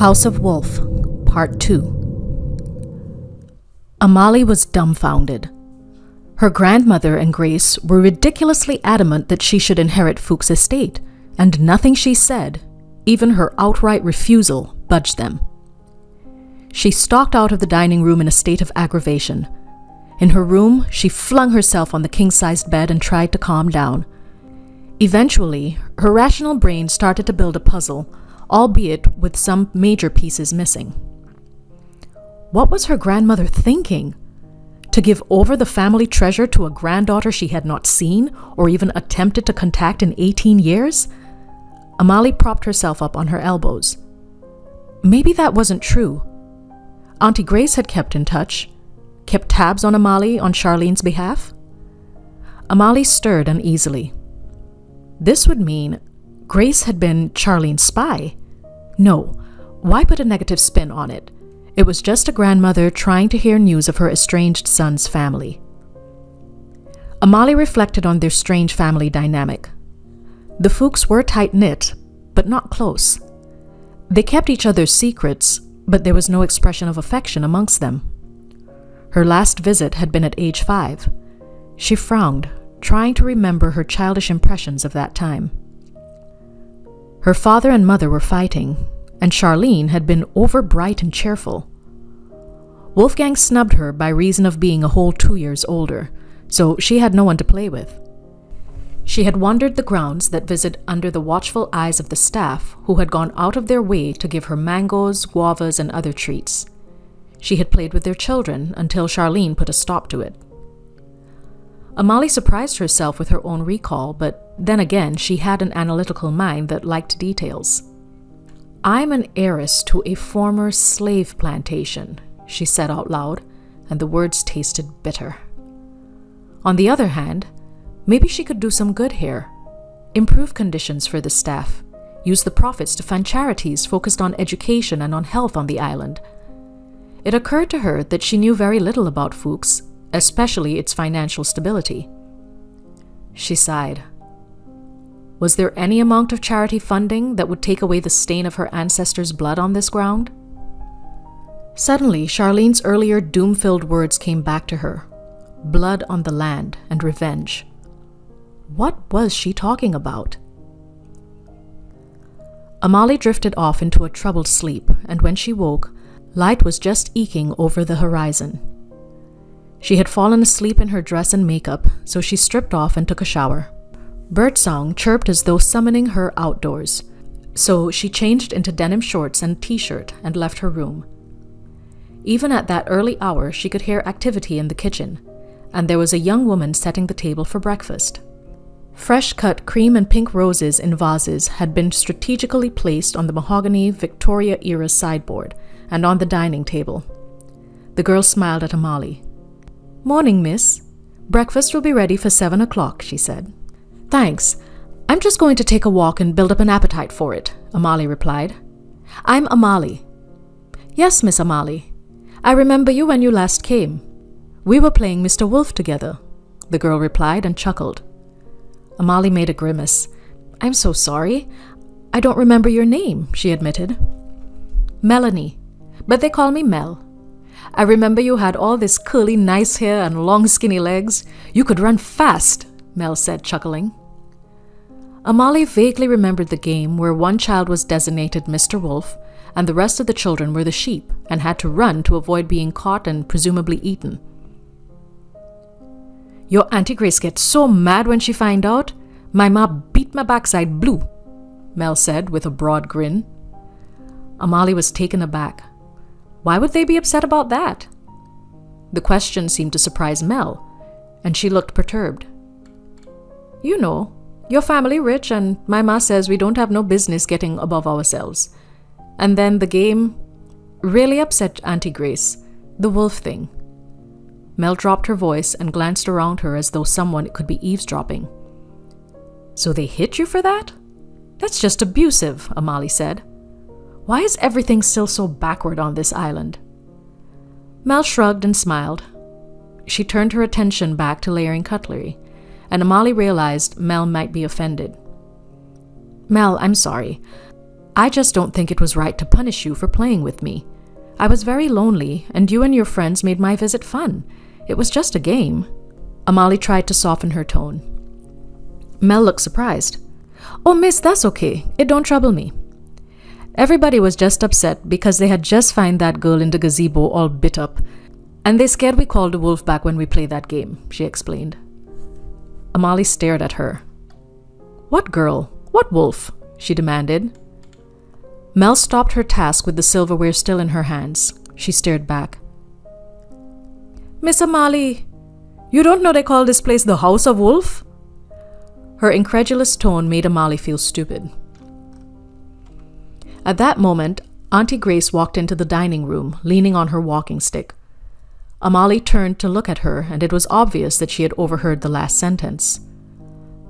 House of Wolf, Part 2. Amalie was dumbfounded. Her grandmother and Grace were ridiculously adamant that she should inherit Fuchs Estate, and nothing she said, even her outright refusal, budged them. She stalked out of the dining room in a state of aggravation. In her room, she flung herself on the king-sized bed and tried to calm down. Eventually, her rational brain started to build a puzzle, albeit with some major pieces missing. What was her grandmother thinking? To give over the family treasure to a granddaughter she had not seen or even attempted to contact in 18 years? Amalie propped herself up on her elbows. Maybe that wasn't true. Auntie Grace had kept in touch, kept tabs on Amalie on Charlene's behalf. Amalie stirred uneasily. This would mean Grace had been Charlene's spy. No, why put a negative spin on it? It was just a grandmother trying to hear news of her estranged son's family. Amalie reflected on their strange family dynamic. The Fuchs were tight-knit, but not close. They kept each other's secrets, but there was no expression of affection amongst them. Her last visit had been at age 5. She frowned, trying to remember her childish impressions of that time. Her father and mother were fighting, and Charlene had been overbright and cheerful. Wolfgang snubbed her by reason of being a whole 2 years older, so she had no one to play with. She had wandered the grounds that visit under the watchful eyes of the staff, who had gone out of their way to give her mangoes, guavas, and other treats. She had played with their children until Charlene put a stop to it. Amalie surprised herself with her own recall, but then again she had an analytical mind that liked details. "I'm an heiress to a former slave plantation," she said out loud, and the words tasted bitter. On the other hand, maybe she could do some good here. Improve conditions for the staff. Use the profits to fund charities focused on education and on health on the island. It occurred to her that she knew very little about Fuchs, especially its financial stability. She sighed. Was there any amount of charity funding that would take away the stain of her ancestors' blood on this ground? Suddenly, Charlene's earlier doom-filled words came back to her. Blood on the land and revenge. What was she talking about? Amalie drifted off into a troubled sleep, and when she woke, light was just eking over the horizon. She had fallen asleep in her dress and makeup, so she stripped off and took a shower. Birdsong chirped as though summoning her outdoors, so she changed into denim shorts and t-shirt and left her room. Even at that early hour, she could hear activity in the kitchen, and there was a young woman setting the table for breakfast. Fresh-cut cream and pink roses in vases had been strategically placed on the mahogany Victoria-era sideboard and on the dining table. The girl smiled at Amalie. "Morning, miss. Breakfast will be ready for 7 o'clock, she said. "Thanks. I'm just going to take a walk and build up an appetite for it," Amalie replied. "I'm Amalie." "Yes, Miss Amalie. I remember you when you last came. We were playing Mr. Wolf together," the girl replied and chuckled. Amalie made a grimace. "I'm so sorry. I don't remember your name," she admitted. "Melanie, but they call me Mel. I remember you had all this curly nice hair and long skinny legs. You could run fast," Mel said, chuckling. Amalie vaguely remembered the game where one child was designated Mr. Wolf and the rest of the children were the sheep and had to run to avoid being caught and presumably eaten. "Your Auntie Grace gets so mad when she find out. My ma beat my backside blue," Mel said with a broad grin. Amalie was taken aback. Why would they be upset about that? The question seemed to surprise Mel, and she looked perturbed. "You know, your family rich and my ma says we don't have no business getting above ourselves. And then the game really upset Auntie Grace, the wolf thing." Mel dropped her voice and glanced around her as though someone could be eavesdropping. "So they hit you for that? That's just abusive," Amalie said. "Why is everything still so backward on this island?" Mel shrugged and smiled. She turned her attention back to layering cutlery, and Amalie realized Mel might be offended. "Mel, I'm sorry. I just don't think it was right to punish you for playing with me. I was very lonely, and you and your friends made my visit fun. It was just a game." Amalie tried to soften her tone. Mel looked surprised. "Oh, miss, that's okay. It don't trouble me. Everybody was just upset because they had just found that girl in the gazebo all bit up, and they scared we called the wolf back when we played that game," she explained. Amalie stared at her. "What girl? What wolf?" she demanded. Mel stopped her task with the silverware still in her hands. She stared back. "Miss Amalie, you don't know they call this place the House of Wolf?" Her incredulous tone made Amalie feel stupid. At that moment, Auntie Grace walked into the dining room, leaning on her walking stick. Amalie turned to look at her, and it was obvious that she had overheard the last sentence.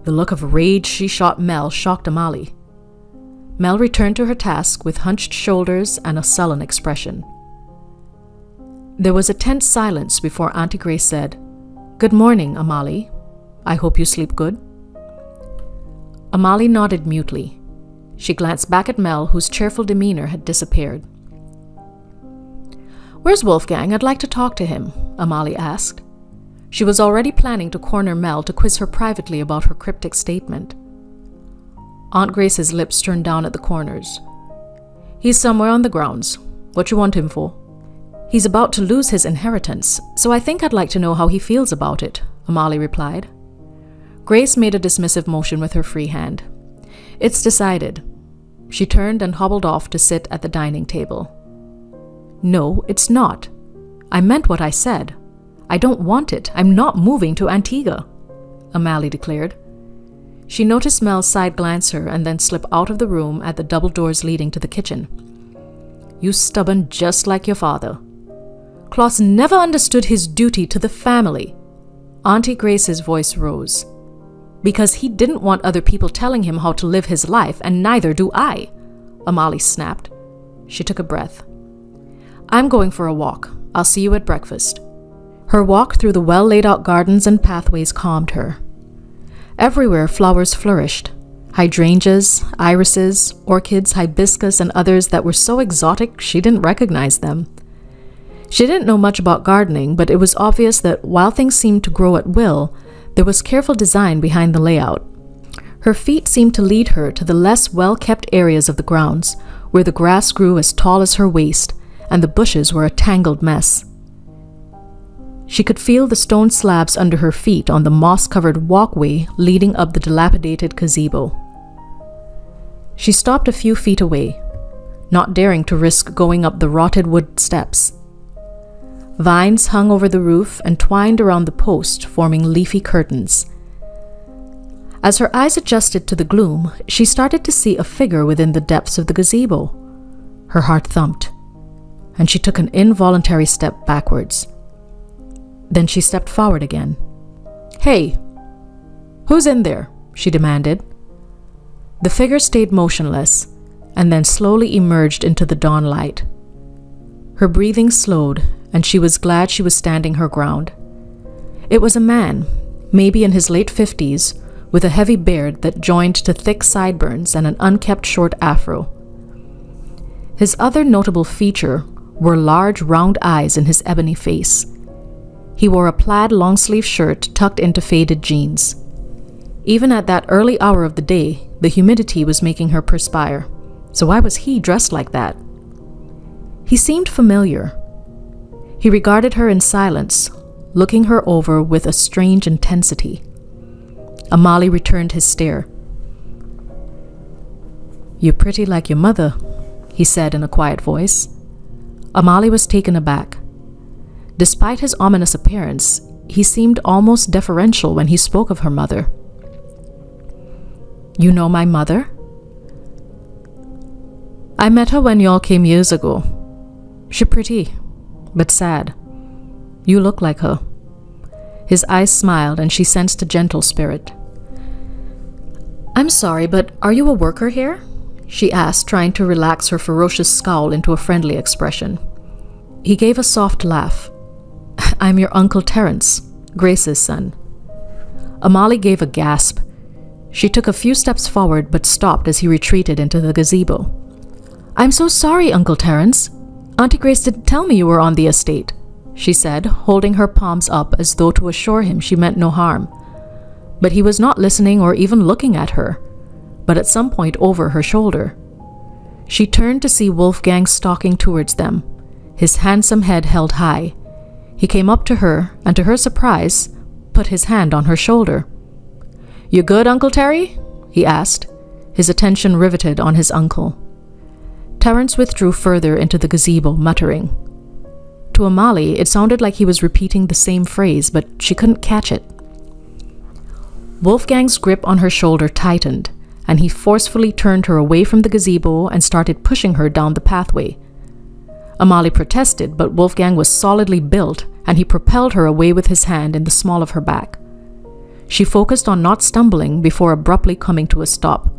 The look of rage she shot Mel shocked Amalie. Mel returned to her task with hunched shoulders and a sullen expression. There was a tense silence before Auntie Grace said, "Good morning, Amalie. I hope you sleep good." Amalie nodded mutely. She glanced back at Mel, whose cheerful demeanor had disappeared. "Where's Wolfgang? I'd like to talk to him," Amalie asked. She was already planning to corner Mel to quiz her privately about her cryptic statement. Aunt Grace's lips turned down at the corners. "He's somewhere on the grounds. What you want him for?" "He's about to lose his inheritance, so I think I'd like to know how he feels about it," Amalie replied. Grace made a dismissive motion with her free hand. "It's decided." She turned and hobbled off to sit at the dining table. "No, it's not. I meant what I said. I don't want it. I'm not moving to Antigua," Amalie declared. She noticed Mel side glance her and then slip out of the room at the double doors leading to the kitchen. "You stubborn just like your father. Klaus never understood his duty to the family." Auntie Grace's voice rose. "Because he didn't want other people telling him how to live his life, and neither do I," Amalie snapped. She took a breath. "I'm going for a walk. I'll see you at breakfast." Her walk through the well-laid-out gardens and pathways calmed her. Everywhere flowers flourished. Hydrangeas, irises, orchids, hibiscus, and others that were so exotic she didn't recognize them. She didn't know much about gardening, but it was obvious that while things seemed to grow at will, there was careful design behind the layout. Her feet seemed to lead her to the less well-kept areas of the grounds, where the grass grew as tall as her waist, and the bushes were a tangled mess. She could feel the stone slabs under her feet on the moss-covered walkway leading up the dilapidated gazebo. She stopped a few feet away, not daring to risk going up the rotted wood steps. Vines hung over the roof and twined around the post, forming leafy curtains. As her eyes adjusted to the gloom, she started to see a figure within the depths of the gazebo. Her heart thumped, and she took an involuntary step backwards. Then she stepped forward again. "Hey, who's in there?" she demanded. The figure stayed motionless and then slowly emerged into the dawn light. Her breathing slowed, and she was glad she was standing her ground. It was a man, maybe in his late 50s, with a heavy beard that joined to thick sideburns and an unkempt short afro. His other notable feature were large round eyes in his ebony face. He wore a plaid long-sleeve shirt tucked into faded jeans. Even at that early hour of the day, the humidity was making her perspire. So why was he dressed like that? He seemed familiar. He regarded her in silence, looking her over with a strange intensity. Amalie returned his stare. "You're pretty like your mother," he said in a quiet voice. Amalie was taken aback. Despite his ominous appearance, he seemed almost deferential when he spoke of her mother. "You know my mother?" "I met her when y'all came years ago. She pretty, but sad. You look like her." His eyes smiled, and she sensed a gentle spirit. "I'm sorry, but are you a worker here?" she asked, trying to relax her ferocious scowl into a friendly expression. He gave a soft laugh. "I'm your Uncle Terence, Grace's son." Amalie gave a gasp. She took a few steps forward but stopped as he retreated into the gazebo. "I'm so sorry, Uncle Terence. Auntie Grace didn't tell me you were on the estate," she said, holding her palms up as though to assure him she meant no harm. But he was not listening or even looking at her, but at some point over her shoulder. She turned to see Wolfgang stalking towards them, his handsome head held high. He came up to her and, to her surprise, put his hand on her shoulder. "You good, Uncle Terry?" he asked, his attention riveted on his uncle. Terence withdrew further into the gazebo, muttering. To Amalie, it sounded like he was repeating the same phrase, but she couldn't catch it. Wolfgang's grip on her shoulder tightened, and he forcefully turned her away from the gazebo and started pushing her down the pathway. Amalie protested, but Wolfgang was solidly built, and he propelled her away with his hand in the small of her back. She focused on not stumbling before abruptly coming to a stop.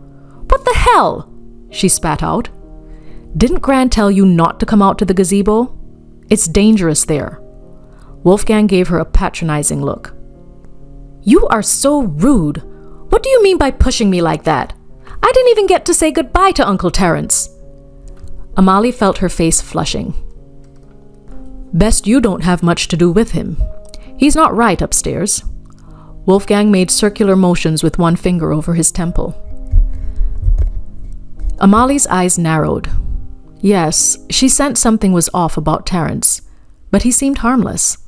"What the hell?" she spat out. "Didn't Gran tell you not to come out to the gazebo? It's dangerous there." Wolfgang gave her a patronizing look. "You are so rude. What do you mean by pushing me like that? I didn't even get to say goodbye to Uncle Terence." Amalie felt her face flushing. "Best you don't have much to do with him. He's not right upstairs." Wolfgang made circular motions with one finger over his temple. Amalie's eyes narrowed. Yes, she sensed something was off about Terence, but he seemed harmless.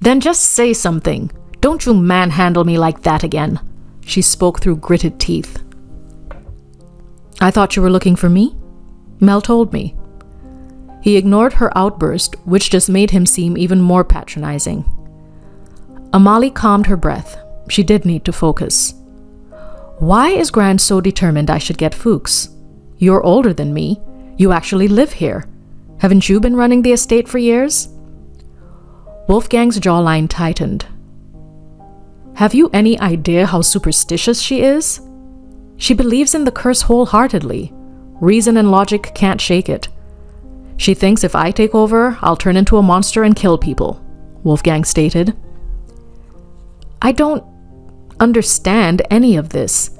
"Then just say something. Don't you manhandle me like that again," she spoke through gritted teeth. "I thought you were looking for me? Mel told me." He ignored her outburst, which just made him seem even more patronizing. Amalie calmed her breath. She did need to focus. "Why is Gran so determined I should get Fuchs? You're older than me. You actually live here. Haven't you been running the estate for years?" Wolfgang's jawline tightened. "Have you any idea how superstitious she is? She believes in the curse wholeheartedly. Reason and logic can't shake it. She thinks if I take over, I'll turn into a monster and kill people," Wolfgang stated. "I don't understand any of this.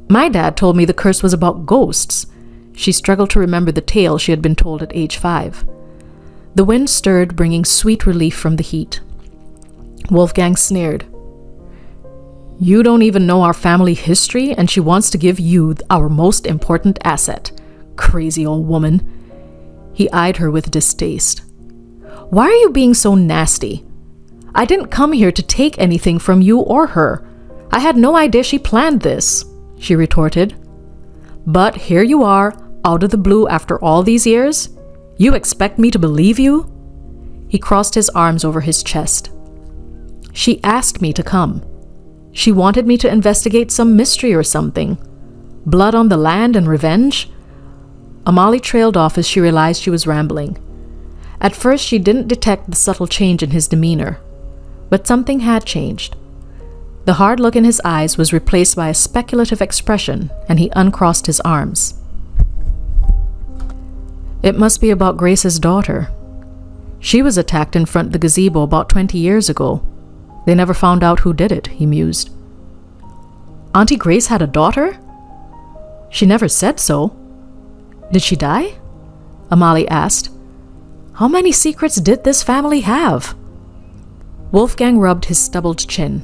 My dad told me the curse was about ghosts." She struggled to remember the tale she had been told at age 5. The wind stirred, bringing sweet relief from the heat. Wolfgang sneered. "You don't even know our family history, and she wants to give you our most important asset. Crazy old woman." He eyed her with distaste. "Why are you being so nasty? I didn't come here to take anything from you or her. I had no idea she planned this," she retorted. "But here you are, out of the blue after all these years? You expect me to believe you?" He crossed his arms over his chest. "She asked me to come. She wanted me to investigate some mystery or something. Blood on the land and revenge?" Amalie trailed off as she realized she was rambling. At first, she didn't detect the subtle change in his demeanor. But something had changed. The hard look in his eyes was replaced by a speculative expression, and he uncrossed his arms. "It must be about Grace's daughter. She was attacked in front of the gazebo about 20 years ago. They never found out who did it," he mused. "Auntie Grace had a daughter? She never said so. Did she die?" Amalie asked. "How many secrets did this family have?" Wolfgang rubbed his stubbled chin.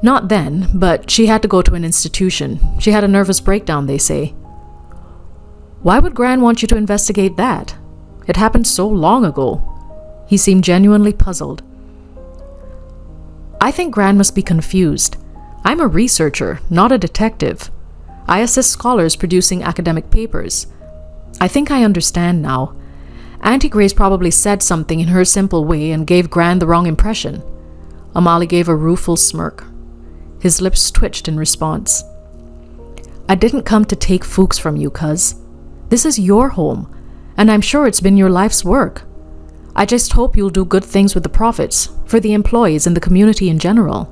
"Not then, but she had to go to an institution. She had a nervous breakdown, they say." "Why would Gran want you to investigate that? It happened so long ago." He seemed genuinely puzzled. "I think Gran must be confused. I'm a researcher, not a detective. I assist scholars producing academic papers. I think I understand now. Auntie Grace probably said something in her simple way and gave Gran the wrong impression." Amalie gave a rueful smirk. His lips twitched in response. "I didn't come to take Fuchs from you, cuz. This is your home, and I'm sure it's been your life's work. I just hope you'll do good things with the profits, for the employees and the community in general."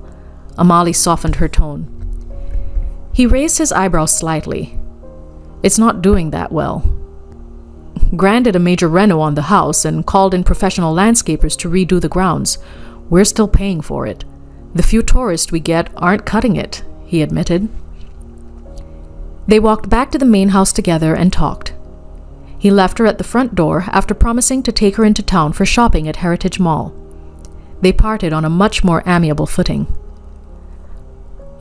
Amalie softened her tone. He raised his eyebrows slightly. "It's not doing that well. Gran did a major reno on the house and called in professional landscapers to redo the grounds. We're still paying for it. The few tourists we get aren't cutting it," he admitted. They walked back to the main house together and talked. He left her at the front door after promising to take her into town for shopping at Heritage Mall. They parted on a much more amiable footing.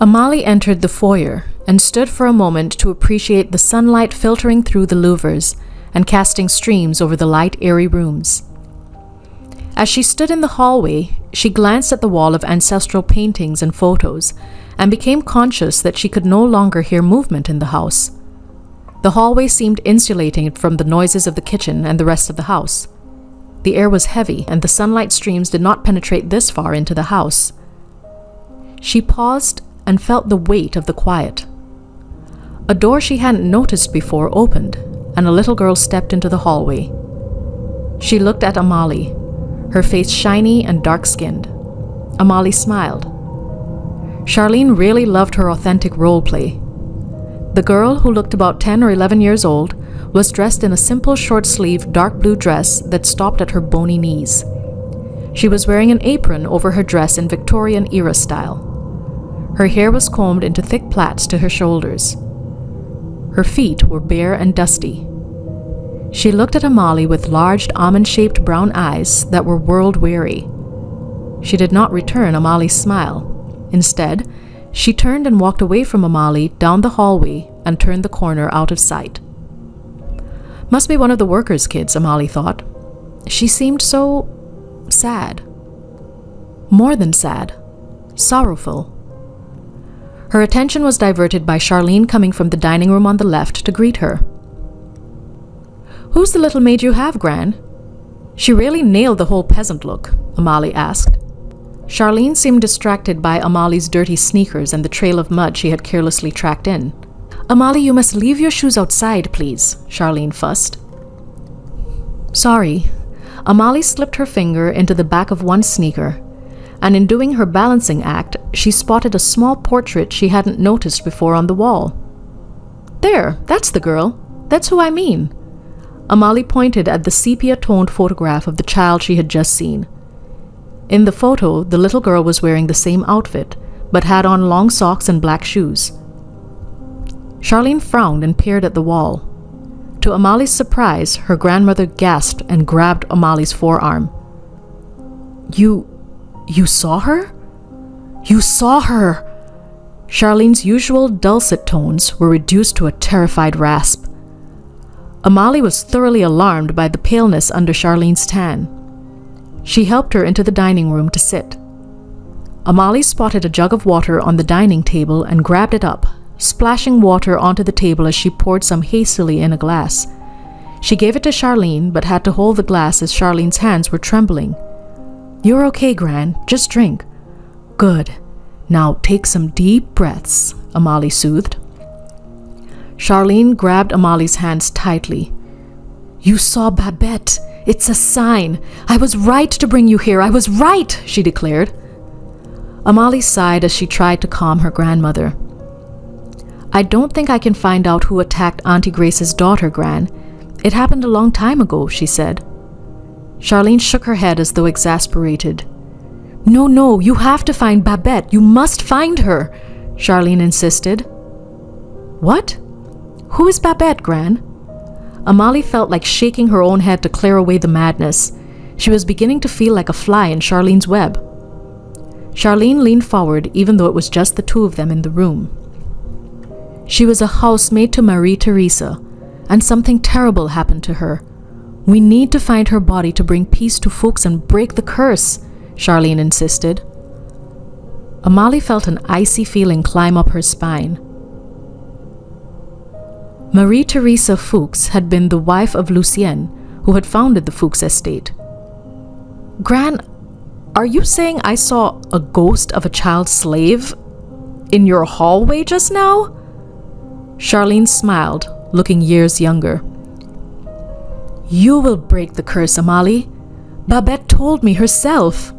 Amalie entered the foyer and stood for a moment to appreciate the sunlight filtering through the louvers and casting streams over the light, airy rooms. As she stood in the hallway, she glanced at the wall of ancestral paintings and photos and became conscious that she could no longer hear movement in the house. The hallway seemed insulated from the noises of the kitchen and the rest of the house. The air was heavy, and the sunlight streams did not penetrate this far into the house. She paused and felt the weight of the quiet. A door she hadn't noticed before opened, and a little girl stepped into the hallway. She looked at Amalie, her face shiny and dark-skinned. Amalie smiled. Charlene really loved her authentic role play. The girl, who looked about 10 or 11 years old, was dressed in a simple short-sleeved dark blue dress that stopped at her bony knees. She was wearing an apron over her dress in Victorian-era style. Her hair was combed into thick plaits to her shoulders. Her feet were bare and dusty. She looked at Amalie with large, almond-shaped brown eyes that were world-weary. She did not return Amalie's smile. Instead, she turned and walked away from Amalie down the hallway and turned the corner out of sight. Must be one of the workers' kids, Amalie thought. She seemed so sad. More than sad. Sorrowful. Her attention was diverted by Charlene coming from the dining room on the left to greet her. "Who's the little maid you have, Gran?" "She really nailed the whole peasant look," Amalie asked. Charlene seemed distracted by Amalie's dirty sneakers and the trail of mud she had carelessly tracked in. "Amalie, you must leave your shoes outside, please," Charlene fussed. "Sorry." Amalie slipped her finger into the back of one sneaker, and in doing her balancing act, she spotted a small portrait she hadn't noticed before on the wall. "There, that's the girl. That's who I mean." Amalie pointed at the sepia-toned photograph of the child she had just seen. In the photo, the little girl was wearing the same outfit, but had on long socks and black shoes. Charlene frowned and peered at the wall. To Amalie's surprise, her grandmother gasped and grabbed Amalie's forearm. You saw her? You saw her!" Charlene's usual dulcet tones were reduced to a terrified rasp. Amalie was thoroughly alarmed by the paleness under Charlene's tan. She helped her into the dining room to sit. Amalie spotted a jug of water on the dining table and grabbed it up, splashing water onto the table as she poured some hastily in a glass. She gave it to Charlene, but had to hold the glass as Charlene's hands were trembling. "You're okay, Gran. Just drink." "Good. Now take some deep breaths," Amalie soothed. Charlene grabbed Amalie's hands tightly. "You saw Babette. It's a sign. I was right to bring you here. I was right," she declared. Amalie sighed as she tried to calm her grandmother. "I don't think I can find out who attacked Auntie Grace's daughter, Gran. It happened a long time ago," she said. Charlene shook her head as though exasperated. No, you have to find Babette. You must find her," Charlene insisted. "What? Who is Babette, Gran?" Amalie felt like shaking her own head to clear away the madness. She was beginning to feel like a fly in Charlene's web. Charlene leaned forward, even though it was just the two of them in the room. "She was a housemaid to Marie Theresa, and something terrible happened to her. We need to find her body to bring peace to Fuchs and break the curse," Charlene insisted. Amalie felt an icy feeling climb up her spine. Marie Theresa Fuchs had been the wife of Lucien, who had founded the Fuchs Estate. "Gran, are you saying I saw a ghost of a child slave in your hallway just now?" Charlene smiled, looking years younger. "You will break the curse, Amalie. Babette told me herself."